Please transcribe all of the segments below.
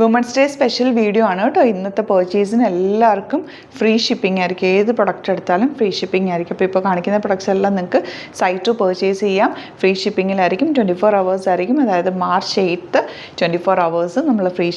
Women's day special video ആണ് കേട്ടോ. ഇന്നത്തെ പർച്ചേസിന് എല്ലാവർക്കും ഫ്രീ ഷിപ്പിംഗ് ആയിരിക്കും. ഏത് പ്രൊഡക്റ്റ് എടുത്താലും ഫ്രീ ഷിപ്പിംഗ് ആയിരിക്കും. അപ്പോൾ കാണിക്കുന്ന പ്രൊഡക്ട്സ് എല്ലാം നിങ്ങൾക്ക് സൈറ്റ് ടു പർച്ചേസ് ചെയ്യാം. ഫ്രീ ഷിപ്പിങ്ങിലായിരിക്കും. 24 hours ആയിരിക്കും. അതായത് March 8 24 hours നമ്മൾ ഫ്രീ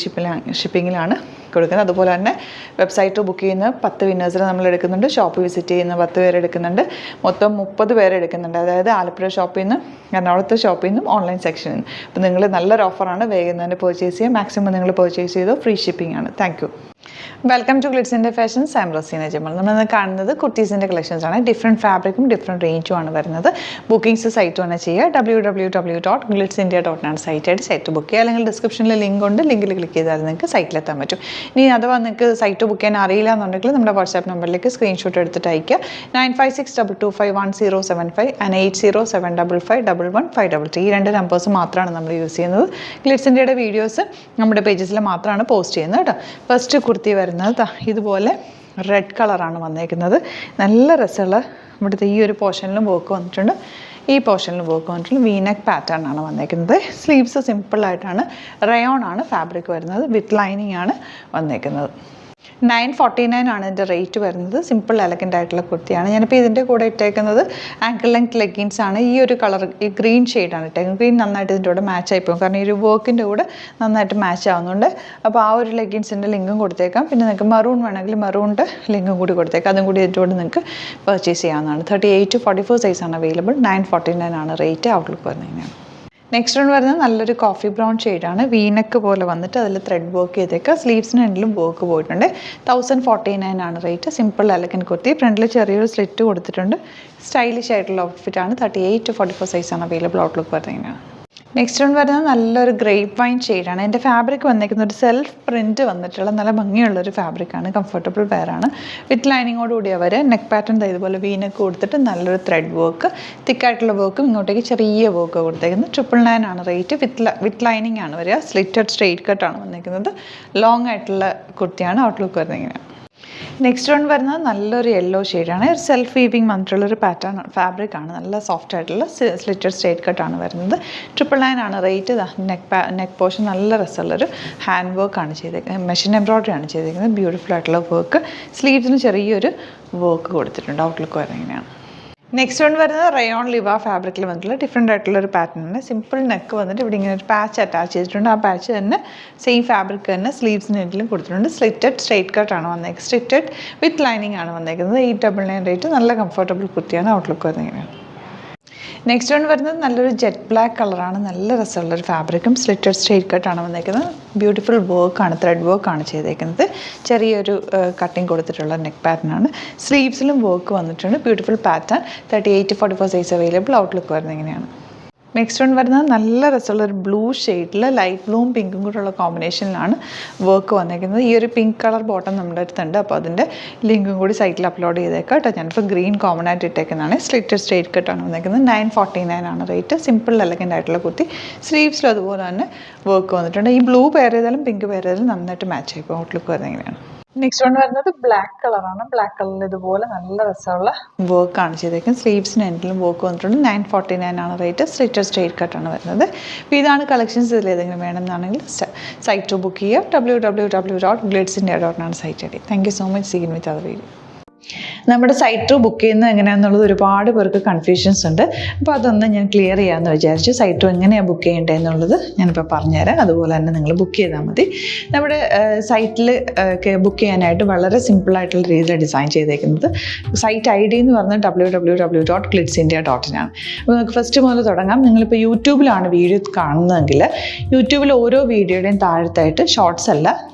ഷിപ്പിങ്ങിലാണ് കൊടുക്കുന്നത്. അതുപോലെ തന്നെ വെബ്സൈറ്റ് ടു ബുക്ക് ചെയ്യുന്ന 10 വിന്നേഴ്സിനെ നമ്മൾ എടുക്കുന്നുണ്ട്. ഷോപ്പ് വിസിറ്റ് ചെയ്യുന്ന 10 പേര് എടുക്കുന്നുണ്ട്. മൊത്തം 30 പേര് എടുക്കുന്നുണ്ട്. അതായത് ആലപ്പുഴ ഷോപ്പിൽ നിന്ന്, എറണാകുളത്തെ ഷോപ്പിൽ നിന്നും, ഓൺലൈൻ സെക്ഷനിൽ നിന്ന്. അപ്പോൾ നിങ്ങൾ നല്ലൊരു ഓഫറാണ്. വേഗം തന്നെ പർച്ചേസ് ചെയ്യുക. മാക്സിമം നിങ്ങൾ പർച്ചേസ് ചെയ്തോ. ഫ്രീ ഷിപ്പിംഗ് ആണ്. Thank you. Welcome to Glitz India Fashions. I am Raseena Jamal. നമ്മളിന്ന് കാണുന്നത് കുർത്തീസിൻ്റെ കളക്ഷൻസ് ആണ്. ഡിഫറെൻറ്റ് ഫാബ്രിക്കും ഡിഫറെൻറ്റ് റേഞ്ചും ആണ് വരുന്നത്. ബുക്കിംഗ്സ് സൈറ്റ് തന്നെ ചെയ്യുക. www.glitzindia.in ആണ് സൈറ്റായിട്ട് സൈറ്റ് ബുക്ക് ചെയ്യുക. അല്ലെങ്കിൽ ഡിസ്ക്രിപ്ഷനിൽ ലിങ്ക് ഉണ്ട്. ലിങ്കിൽ ക്ലിക്ക് ചെയ്താൽ നിങ്ങൾക്ക് സൈറ്റിലെത്താൻ പറ്റും. ഇനി അഥവാ നിങ്ങൾക്ക് സൈറ്റ് ബുക്ക് ചെയ്യാൻ അറിയില്ല എന്നുണ്ടെങ്കിൽ നമ്മുടെ വാട്സാപ്പ് നമ്പറിലേക്ക് സ്ക്രീൻഷോട്ട് എടുത്തിട്ട് അയക്കുക. 9562251075 ആൻഡ് 8075551153. ഈ 2 നമ്പേഴ്സ് മാത്രമാണ് നമ്മൾ യൂസ് ചെയ്യുന്നത്. ഗ്ലിറ്റ്സ് ഇന്ത്യയുടെ വീഡിയോസ് നമ്മുടെ പേജസിൽ മാത്രമാണ് പോസ്റ്റ് ചെയ്യുന്നത് കേട്ടോ. ഫസ്റ്റ് കുർത്തി വരുന്നത് ഇതുപോലെ റെഡ് കളറാണ് വന്നേക്കുന്നത്. നല്ല രസമുള്ള ഇവിടുത്തെ ഈ ഒരു പോർഷനിലും വർക്ക് വന്നിട്ടുണ്ട്. ഈ പോർഷനിൽ വർക്ക് വന്നിട്ടുള്ള വീനെക്ക് പാറ്റേൺ ആണ് വന്നേക്കുന്നത്. സ്ലീവ്സ് സിമ്പിളായിട്ടാണ്. റയോൺ ആണ് ഫാബ്രിക് വരുന്നത്. വിത്ത് ലൈനിങ് ആണ് വന്നേക്കുന്നത്. 949 ആണ് ഇതിൻ്റെ റേറ്റ് വരുന്നത്. സിമ്പിൾ എലഗൻ്റ് ആയിട്ടുള്ള കുർത്തിയാണ്. ഞാനിപ്പോൾ ഇതിൻ്റെ കൂടെ ഇട്ടേക്കുന്നത് ആങ്കിൾ ലെങ്ത് ലെഗിൻസ് ആണ്. ഈ ഒരു കളർ, ഈ ഗ്രീൻ ഷെയ്ഡാണ് ഇട്ടേക്കുന്നത്. ഗ്രീൻ നന്നായിട്ട് ഇതിൻ്റെ കൂടെ മാച്ച് ആയിപ്പോകും. കാരണം ഈ ഒരു വർക്കിൻ്റെ കൂടെ നന്നായിട്ട് മാച്ച് ആവുന്നുണ്ട്. അപ്പോൾ ആ ഒരു ലെഗിൻസിൻ്റെ ലിങ്കും കൊടുത്തേക്കാം. പിന്നെ നിങ്ങൾക്ക് മറൂൺ വേണമെങ്കിൽ മറൂണിൻ്റെ ലിങ്കും കൂടി കൊടുത്തേക്കാം. അതും കൂടി ഇതിൻ്റെ കൂടെ നിങ്ങൾക്ക് പർച്ചേസ് ചെയ്യാവുന്നതാണ്. 38 to 44 സൈസാണ് അവൈലബിൾ. 949 ആണ് റേറ്റ്. ഔട്ട്ലുക്ക് വരുന്നതിനാണ്. നെക്സ്റ്റ് വൺ വരുന്നത് നല്ലൊരു കോഫി ബ്രൗൺ ഷെയ്ഡാണ്. വീനക്ക് പോലെ വന്നിട്ട് അതിൽ ത്രെഡ് വർക്ക് ചെയ്തേക്കുക. സ്ലീവ്സിന് രണ്ടിലും വർക്ക് പോയിട്ടുണ്ട്. 1049 ആണ് റേറ്റ്. Simple elegant kurti. ഫ്രണ്ടിൽ ചെറിയൊരു സ്ലിറ്റ് കൊടുത്തിട്ടുണ്ട്. സ്റ്റൈലിഷ് ആയിട്ടുള്ള ഔട്ട്ഫിറ്റാണ്. 38 to 44 സൈസാണ് അവൈലബിൾ. ഔട്ട്ലുക്ക് വരുന്നതിനാണ്. നെക്സ്റ്റ് വൺ വരുന്നത് നല്ലൊരു ഗ്രേപ്പ് വൈൻ ഷെയ്ഡാണ്. എൻ്റെ ഫാബ്രിക് വന്നിരിക്കുന്ന ഒരു സെൽഫ് പ്രിൻറ്റ് വന്നിട്ടുള്ള നല്ല ഭംഗിയുള്ളൊരു ഫാബ്രിക്കാണ്. കംഫർട്ടബിൾ വെയറാണ്. വിത്ത് ലൈനിങ്ങോടുകൂടി അവർ നെക്ക് പാറ്റേൺ ഇതുപോലെ വീനക്ക് കൊടുത്തിട്ട് നല്ലൊരു ത്രെഡ് വർക്ക്, തിക്കായിട്ടുള്ള വർക്കും ഇങ്ങോട്ടേക്ക് ചെറിയ വർക്ക് കൊടുത്തേക്കുന്നത്. 999 ആണ് റേറ്റ്. വിത്ത് ലൈനിങ് ആണ് വരിക. സ്ലിറ്റഡ് സ്ട്രെയിറ്റ് കട്ടാണ് വന്നിരിക്കുന്നത്. ലോങ് ആയിട്ടുള്ള കുർത്തിയാണ്. ഔട്ട്ലുക്ക് വരുന്നത് ഇങ്ങനെയാണ്. നെക്സ്റ്റ് വൺ വരുന്നത് നല്ലൊരു യെല്ലോ ഷെയ്ഡാണ്. ഒരു സെൽഫ് വീവിങ് വന്നിട്ടുള്ളൊരു പാറ്റേൺ ഫാബ്രിക്കാണ്. നല്ല സോഫ്റ്റ് ആയിട്ടുള്ള സ്ലിറ്റഡ് സ്ട്രെയിറ്റ് കട്ടാണ് വരുന്നത്. 999 ആണ് റേറ്റ്. നെക്ക് പോർഷൻ നല്ല രസമുള്ളൊരു ഹാൻഡ് വർക്കാണ് ചെയ്തേക്കുന്നത്. മെഷീൻ എംബ്രോയ്ഡറി ആണ് ചെയ്തേക്കുന്നത്. ബ്യൂട്ടിഫുൾ ആയിട്ടുള്ള വർക്ക്. സ്ലീവ്സിന് ചെറിയൊരു വർക്ക് കൊടുത്തിട്ടുണ്ട്. ഔട്ട്ലുക്ക് വരുന്നത് ഇങ്ങനെയാണ്. നെക്സ്റ്റ് വൺ വരുന്നത് റയോൺ ലിവ ഫാബ്രിക്കിൽ വന്നിട്ടുള്ള ഡിഫറെൻ്റ് ആയിട്ടുള്ളൊരു പാറ്റേണാണ്. സിമ്പിൾ നെക്ക് വന്നിട്ട് ഇവിടെ ഇങ്ങനെ ഒരു പാച്ച് അറ്റാച്ച് ചെയ്തിട്ടുണ്ട്. ആ പാച്ച് തന്നെ സെയിം ഫാബ്രിക് തന്നെ സ്ലീവ്സിന് വേണ്ടിയും കൊടുത്തിട്ടുണ്ട്. സ്ലിറ്റഡ് സ്ട്രെയിറ്റ് കട്ടാണ് വന്നേക്കുന്നത്. സ്ട്രിറ്റഡ് വിത്ത് ലൈനിങ് ആണ് വന്നേക്കുന്നത്. 899 റേറ്റ്. നല്ല കംഫർട്ടബിൾ കുർത്തിയാണ്. ഔട്ട്ലുക്ക് വരുന്നത് ഇങ്ങനെയാണ്. നെക്സ്റ്റ് വൺ വരുന്നത് നല്ലൊരു ജെറ്റ് ബ്ലാക്ക് കളറാണ്. നല്ല രസമുള്ളൊരു ഫാബ്രിക്കും സ്ലിറ്റഡ് സ്ട്രെയിറ്റ് കട്ടാണ് വന്നേക്കുന്നത്. ബ്യൂട്ടിഫുൾ വർക്കാണ്. ത്രെഡ് വർക്കാണ് ചെയ്തേക്കുന്നത്. ചെറിയൊരു കട്ടിങ് കൊടുത്തിട്ടുള്ള നെക്ക് പാറ്റേൺ ആണ്. സ്ലീവ്സിലും വർക്ക് വന്നിട്ടുണ്ട്. Beautiful pattern. 38 to 44 size available. Outlook വരുന്നത് ഇങ്ങനെയാണ്. നെക്സ്റ്റ് വൺ വരുന്നത് നല്ല രസമുള്ളൊരു ബ്ലൂ ഷെയ്ഡിൽ ലൈറ്റ് ബ്ലൂവും പിങ്കും കൂടെയുള്ള കോമ്പിനേഷനിലാണ് വർക്ക് വന്നിരിക്കുന്നത്. ഈ ഒരു പിങ്ക് കളർ ബോട്ടം നമ്മുടെ അടുത്തുണ്ട്. അപ്പോൾ അതിൻ്റെ ലിങ്കും കൂടി സൈറ്റിൽ അപ്ലോഡ് ചെയ്തേക്കാം കേട്ടോ. ഞാനിപ്പോൾ ഗ്രീൻ കോമൺ ആയിട്ട് ഇട്ടേക്കുന്നതാണ്. സ്ലിറ്റഡ് സ്ട്രെയിറ്റ് കട്ടാണ് വന്നിരിക്കുന്നത്. 949 ആണ് റേറ്റ്. സിമ്പിൾ എലഗൻ്റ് ആയിട്ടുള്ള കുർത്തി. സ്ലീവ്സിലും അതുപോലെ തന്നെ വർക്ക് വന്നിട്ടുണ്ട്. ഈ ബ്ലൂ പെയർ ചെയ്താലും പിങ്ക് പെയർ ചെയ്താലും നന്നായിട്ട് മാച്ച് ആയിപ്പോൾ. ഔട്ട്ലുക്ക് വരുന്നത് എങ്ങനെയാണ്. നെക്സ്റ്റ് വൺ വരുന്നത് ബ്ലാക്ക് കളറാണ്. ബ്ലാക്ക് കളറിൽ ഇതുപോലെ നല്ല രസമുള്ള വർക്കാണ് ചെയ്തേക്കുന്നത്. സ്ലീവ്സിന് എൻഡിലും വർക്ക് വന്നിട്ടുണ്ട്. 949 ആണ് റേറ്റ്. സ്ട്രിറ്റഡ് സ്ട്രെയിറ്റ് കട്ടാണ് വരുന്നത്. അപ്പോൾ ഇതാണ് കളക്ഷൻസ്. ഇതിൽ ഏതെങ്കിലും വേണമെന്നാണെങ്കിൽ സൈറ്റ് ടു ബുക്ക് ചെയ്യുക. www.glitzindia.in ആണ് സൈറ്റ് ഐ ഡി. Thank you so much. Seen with other video. നമ്മുടെ സൈറ്റ് ബുക്ക് ചെയ്യുന്നത് എങ്ങനെയാണെന്നുള്ളത് ഒരുപാട് പേർക്ക് കൺഫ്യൂഷൻസ് ഉണ്ട്. അപ്പോൾ അതൊന്ന് ഞാൻ ക്ലിയർ ചെയ്യാമെന്ന് വിചാരിച്ചു. സൈറ്റ് എങ്ങനെയാണ് ബുക്ക് ചെയ്യേണ്ടതെന്നുള്ളത് ഞാനിപ്പോൾ പറഞ്ഞുതരാം. അതുപോലെ തന്നെ നിങ്ങൾ ബുക്ക് ചെയ്താൽ മതി. നമ്മുടെ സൈറ്റിൽ ബുക്ക് ചെയ്യാനായിട്ട് വളരെ സിമ്പിളായിട്ടുള്ള രീതിയിൽ ഡിസൈൻ ചെയ്തേക്കുന്നത്. സൈറ്റ് ഐ ഡി എന്ന് പറഞ്ഞാൽ www.glitzindia.in ആണ്. അപ്പോൾ നമുക്ക് ഫസ്റ്റ് മുതൽ തുടങ്ങാം. നിങ്ങളിപ്പോൾ യൂട്യൂബിലാണ് വീഡിയോ കാണുന്നതെങ്കിൽ യൂട്യൂബിൽ ഓരോ വീഡിയോയുടെയും താഴത്തായിട്ട് ഷോർട്സ് അല്ല,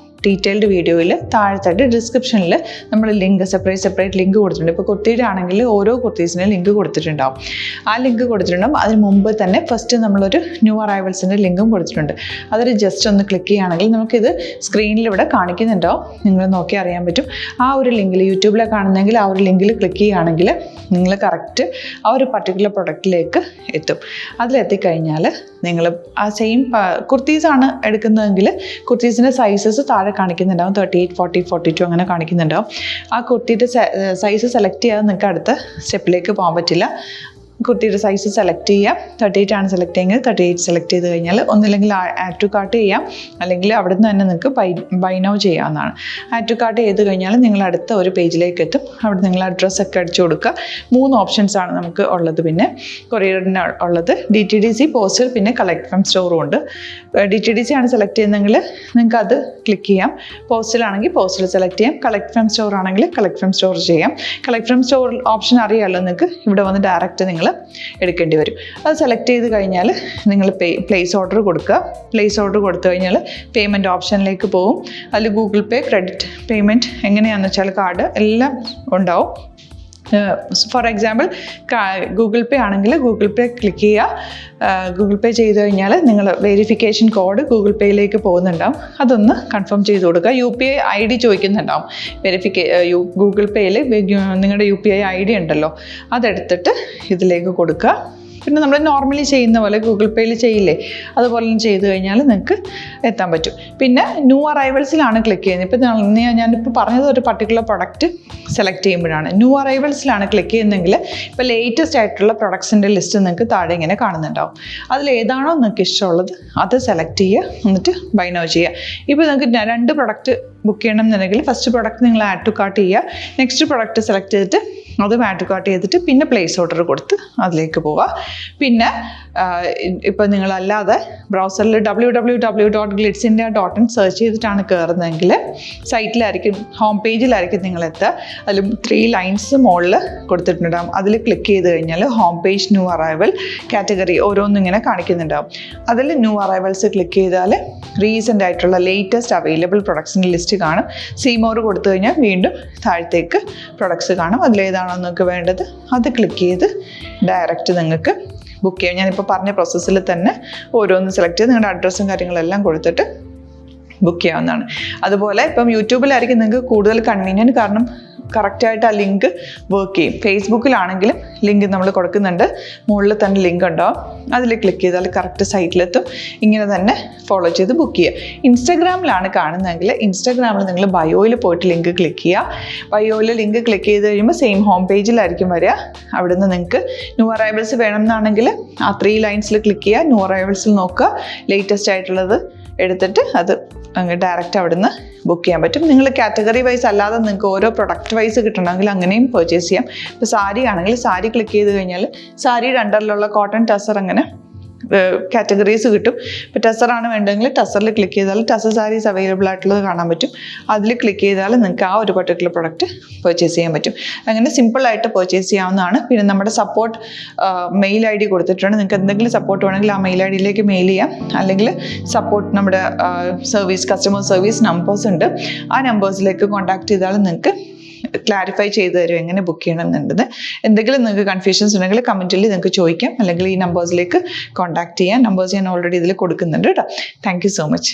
ഡീറ്റെയിൽഡ് വീഡിയോയിൽ താഴത്തായിട്ട് ഡിസ്ക്രിപ്ഷനിൽ നമ്മൾ ലിങ്ക് സെപ്പറേറ്റ് ലിങ്ക് കൊടുത്തിട്ടുണ്ട്. ഇപ്പോൾ കുർത്തിയുടെ ആണെങ്കിൽ ഓരോ കുർത്തീസിനും ലിങ്ക് കൊടുത്തിട്ടുണ്ടാവും. ആ ലിങ്ക് കൊടുത്തിട്ടുണ്ടാവും. അതിന് മുമ്പ് തന്നെ ഫസ്റ്റ് നമ്മളൊരു ന്യൂ അറൈവൽസിൻ്റെ ലിങ്കും കൊടുത്തിട്ടുണ്ട്. അതൊരു ജസ്റ്റ് ഒന്ന് ക്ലിക്ക് ചെയ്യുകയാണെങ്കിൽ നമുക്കിത് സ്ക്രീനിൽ ഇവിടെ കാണിക്കുന്നുണ്ടാവും. നിങ്ങൾ നോക്കി അറിയാൻ പറ്റും. ആ ഒരു ലിങ്കിൽ യൂട്യൂബിലെ കാണുന്നെങ്കിൽ ആ ഒരു ലിങ്കിൽ ക്ലിക്ക് ചെയ്യുകയാണെങ്കിൽ നിങ്ങൾ കറക്റ്റ് ആ ഒരു പർട്ടിക്കുലർ പ്രൊഡക്റ്റിലേക്ക് എത്തും. അതിലെത്തിക്കഴിഞ്ഞാൽ നിങ്ങൾ ആ സെയിം കുർത്തീസാണ് എടുക്കുന്നതെങ്കിൽ കുർത്തീസിൻ്റെ സൈസസ് താഴെ കാണിക്കുന്നുണ്ടാവും. 38, 40, 42 അങ്ങനെ കാണിക്കുന്നുണ്ടാവും. ആ കുർത്തിയുടെ സൈസ് സെലക്ട് ചെയ്യാതെ നിങ്ങൾക്ക് അടുത്ത സ്റ്റെപ്പിലേക്ക് പോകാൻ പറ്റില്ല. കുർത്തിയുടെ സൈസ് സെലക്ട് ചെയ്യാം. 38 ആണ് സെലക്ട് ചെയ്യുന്നത്. 38 സെലക്ട് ചെയ്ത് കഴിഞ്ഞാൽ ഒന്നില്ലെങ്കിൽ ആഡ് ടു കാർട്ട് ചെയ്യാം, അല്ലെങ്കിൽ അവിടെ നിന്ന് തന്നെ നിങ്ങൾക്ക് ബൈ നൗ ചെയ്യാവുന്നതാണ്. ആഡ് ടു കാർട്ട് ചെയ്ത് കഴിഞ്ഞാൽ നിങ്ങൾ അടുത്ത ഒരു പേജിലേക്ക് എത്തും. അവിടെ നിങ്ങൾ അഡ്രസ്സൊക്കെ അടിച്ചു കൊടുക്കുക. 3 ഓപ്ഷൻസ് ആണ് നമുക്ക് ഉള്ളത്. പിന്നെ കൊറിയറിന് ഉള്ളത് DTDC, പോസ്റ്റൽ, പിന്നെ കളക്ട് ഫ്രം സ്റ്റോറും ഉണ്ട്. DTDC ആണ് സെലക്ട് ചെയ്യുന്നതെങ്കിൽ നിങ്ങൾക്ക് അത് ക്ലിക്ക് ചെയ്യാം. പോസ്റ്റലാണെങ്കിൽ പോസ്റ്റൽ സെലക്ട് ചെയ്യാം. കളക്ട് ഫ്രം സ്റ്റോർ ആണെങ്കിൽ കളക്ട് ഫ്രം സ്റ്റോർ ചെയ്യാം. കളക്ട് ഫ്രം സ്റ്റോർ ഓപ്ഷൻ അറിയാമല്ലോ നിങ്ങൾക്ക്. ഇവിടെ വന്ന് ഡയറക്റ്റ് നിങ്ങൾ എടുക്കേണ്ടി വരും. അത് സെലക്ട് ചെയ്ത് കഴിഞ്ഞാൽ നിങ്ങൾ പ്ലേസ് ഓർഡർ കൊടുക്കുക. പ്ലേസ് ഓർഡർ കൊടുത്തു കഴിഞ്ഞാൽ പേയ്മെൻറ്റ് ഓപ്ഷനിലേക്ക് പോകും. അതിൽ ഗൂഗിൾ പേ, ക്രെഡിറ്റ് പേയ്മെൻറ്റ് എങ്ങനെയാണെന്ന് വെച്ചാൽ കാർഡ് എല്ലാം ഉണ്ടാവും. ഫോർ എക്സാമ്പിൾ ഗൂഗിൾ പേ ആണെങ്കിൽ ഗൂഗിൾ പേ ക്ലിക്ക് ചെയ്യുക. ഗൂഗിൾ പേ ചെയ്ത് കഴിഞ്ഞാൽ നിങ്ങൾ വെരിഫിക്കേഷൻ കോഡ് ഗൂഗിൾ പേയിലേക്ക് പോകുന്നുണ്ടാവും. അതൊന്ന് കൺഫേം ചെയ്ത് കൊടുക്കുക. UPI ID ചോദിക്കുന്നുണ്ടാവും. ഗൂഗിൾ പേയിൽ നിങ്ങളുടെ UPI ID ഉണ്ടല്ലോ, അതെടുത്തിട്ട് ഇതിലേക്ക് കൊടുക്കുക. പിന്നെ നമ്മൾ നോർമലി ചെയ്യുന്ന പോലെ ഗൂഗിൾ പേയിൽ ചെയ്യില്ലേ, അതുപോലെ ചെയ്ത് കഴിഞ്ഞാൽ നിങ്ങൾക്ക് എത്താൻ പറ്റും. പിന്നെ ന്യൂ അറൈവൽസിലാണ് ക്ലിക്ക് ചെയ്യുന്നത്. ഇപ്പം ഞാനിപ്പോൾ പറഞ്ഞത് ഒരു പർട്ടിക്കുലർ പ്രൊഡക്റ്റ് സെലക്ട് ചെയ്യുമ്പോഴാണ്. ന്യൂ അറൈവൽസിലാണ് ക്ലിക്ക് ചെയ്യുന്നതെങ്കിൽ ഇപ്പോൾ ലേറ്റസ്റ്റ് ആയിട്ടുള്ള പ്രൊഡക്ട്സിൻ്റെ ലിസ്റ്റ് നിങ്ങൾക്ക് താഴെ ഇങ്ങനെ കാണുന്നുണ്ടാവും. അതിലേതാണോ നിങ്ങൾക്ക് ഇഷ്ടമുള്ളത് അത് സെലക്ട് ചെയ്യുക, എന്നിട്ട് ബൈ നൗ ചെയ്യുക. ഇപ്പോൾ നിങ്ങൾക്ക് 2 പ്രൊഡക്റ്റ് ബുക്ക് ചെയ്യണം എന്നുണ്ടെങ്കിൽ ഫസ്റ്റ് പ്രൊഡക്റ്റ് നിങ്ങൾ ആഡ് ടു കാർട്ട് ചെയ്യുക. നെക്സ്റ്റ് പ്രൊഡക്റ്റ് സെലക്ട് ചെയ്തിട്ട് അതും ആഡ് ടു കാർട്ട് ചെയ്തിട്ട് പിന്നെ പ്ലേസ് ഓർഡർ കൊടുത്ത് അതിലേക്ക് പോവുക. പിന്നെ ഇപ്പോൾ നിങ്ങളല്ലാതെ ബ്രൗസറിൽ www.glitzindia.in സെർച്ച് ചെയ്തിട്ടാണ് കയറുന്നതെങ്കിൽ സൈറ്റിലായിരിക്കും, ഹോം പേജിലായിരിക്കും നിങ്ങളെത്തുക. അതിൽ 3 ലൈൻസ് മുകളിൽ കൊടുത്തിട്ടുണ്ടാകും. അതിൽ ക്ലിക്ക് ചെയ്ത് കഴിഞ്ഞാൽ home page, new arrival, category ഓരോന്നും ഇങ്ങനെ കാണിക്കുന്നുണ്ടാവും. അതിൽ ന്യൂ അറൈവൽസ് ക്ലിക്ക് ചെയ്താൽ റീസെൻ്റ് ആയിട്ടുള്ള ലേറ്റസ്റ്റ് അവൈലബിൾ പ്രൊഡക്ട്സിൻ്റെ ലിസ്റ്റ് കാണും. സീമോർ കൊടുത്തു കഴിഞ്ഞാൽ വീണ്ടും താഴത്തേക്ക് പ്രൊഡക്ട്സ് കാണും. അതിലേതാണോ നിങ്ങൾക്ക് വേണ്ടത് അത് ക്ലിക്ക് ചെയ്ത് ഡയറക്റ്റ് നിങ്ങൾക്ക് ബുക്ക് ചെയ്യാം. ഞാനിപ്പോൾ പറഞ്ഞ പ്രോസസ്സിൽ തന്നെ ഓരോന്ന് സെലക്ട് ചെയ്ത് നിങ്ങളുടെ അഡ്രസ്സും കാര്യങ്ങളെല്ലാം കൊടുത്തിട്ട് ബുക്ക് ചെയ്യാവുന്നതാണ്. അതുപോലെ ഇപ്പം യൂട്യൂബിലായിരിക്കും നിങ്ങൾക്ക് കൂടുതൽ കൺവീനിയൻറ്റ്, കാരണം കറക്റ്റായിട്ട് ആ ലിങ്ക് വർക്ക് ചെയ്യും. ഫേസ്ബുക്കിലാണെങ്കിലും ലിങ്ക് നമ്മൾ കൊടുക്കുന്നുണ്ട്, മുകളിൽ തന്നെ ലിങ്ക് ഉണ്ടാവും. അതിൽ ക്ലിക്ക് ചെയ്താൽ കറക്റ്റ് സൈറ്റിലെത്തും. ഇങ്ങനെ തന്നെ ഫോളോ ചെയ്ത് ബുക്ക് ചെയ്യുക. ഇൻസ്റ്റാഗ്രാമിലാണ് കാണുന്നതെങ്കിൽ ഇൻസ്റ്റാഗ്രാമിൽ നിങ്ങൾ ബയോയിൽ പോയിട്ട് ലിങ്ക് ക്ലിക്ക് ചെയ്യുക. ബയോയിൽ ലിങ്ക് ക്ലിക്ക് ചെയ്ത് കഴിയുമ്പോൾ സെയിം ഹോം പേജിലായിരിക്കും വരിക. അവിടുന്ന് നിങ്ങൾക്ക് ന്യൂ അറൈവൽസ് വേണമെന്നാണെങ്കിൽ ആ 3 ലൈൻസിൽ ക്ലിക്ക് ചെയ്യുക. ന്യൂ അറൈവൽസിൽ നോക്കുക, ലേറ്റസ്റ്റ് ആയിട്ടുള്ളത് എടുത്തിട്ട് അത് അങ്ങ് ഡയറക്റ്റ് അവിടുന്ന് ബുക്ക് ചെയ്യാൻ പറ്റും. നിങ്ങൾ കാറ്റഗറി വൈസ് അല്ലാതെ നിങ്ങൾക്ക് ഓരോ പ്രൊഡക്റ്റ് വൈസ് കിട്ടണമെങ്കിൽ അങ്ങനെയും പർച്ചേസ് ചെയ്യാം. ഇപ്പോൾ സാരി ആണെങ്കിൽ സാരി ക്ലിക്ക് ചെയ്ത് കഴിഞ്ഞാൽ സാരിയുടെ അണ്ടറിലുള്ള കോട്ടൺ, ടസർ അങ്ങനെ കാറ്റഗറീസ് കിട്ടും. ഇപ്പോൾ ടസറാണ് വേണ്ടതെങ്കിൽ ടസറിൽ ക്ലിക്ക് ചെയ്താൽ ടസർ സാരീസ് അവൈലബിൾ ആയിട്ടുള്ളത് കാണാൻ പറ്റും. അതിൽ ക്ലിക്ക് ചെയ്താൽ നിങ്ങൾക്ക് ആ ഒരു പർട്ടിക്കുലർ പ്രൊഡക്റ്റ് പർച്ചേസ് ചെയ്യാൻ പറ്റും. അങ്ങനെ സിമ്പിളായിട്ട് പർച്ചേസ് ചെയ്യാവുന്നതാണ്. പിന്നെ നമ്മുടെ സപ്പോർട്ട് മെയിൽ ID കൊടുത്തിട്ടുണ്ട്. നിങ്ങൾക്ക് എന്തെങ്കിലും സപ്പോർട്ട് വേണമെങ്കിൽ ആ മെയിൽ IDയിലേക്ക് മെയിൽ ചെയ്യാം. അല്ലെങ്കിൽ സപ്പോർട്ട് നമ്മുടെ കസ്റ്റമർ സർവീസ് നമ്പേഴ്സ് ഉണ്ട്. ആ നമ്പേഴ്സിലേക്ക് കോൺടാക്ട് ചെയ്താൽ നിങ്ങൾക്ക് ക്ലാരിഫൈ ചെയ്ത് തരും എങ്ങനെ ബുക്ക് ചെയ്യണം എന്നുള്ളത്. എന്തെങ്കിലും നിങ്ങൾക്ക് കൺഫ്യൂഷൻസ് ഉണ്ടെങ്കിൽ കമൻറ്റിൽ നിങ്ങൾക്ക് ചോദിക്കാം, അല്ലെങ്കിൽ ഈ നമ്പേഴ്സിലേക്ക് കോൺടാക്ട് ചെയ്യാം. നമ്പേഴ്സ് ഞാൻ ഓൾറെഡി ഇതിൽ കൊടുക്കുന്നുണ്ട് കേട്ടോ. Thank you so much.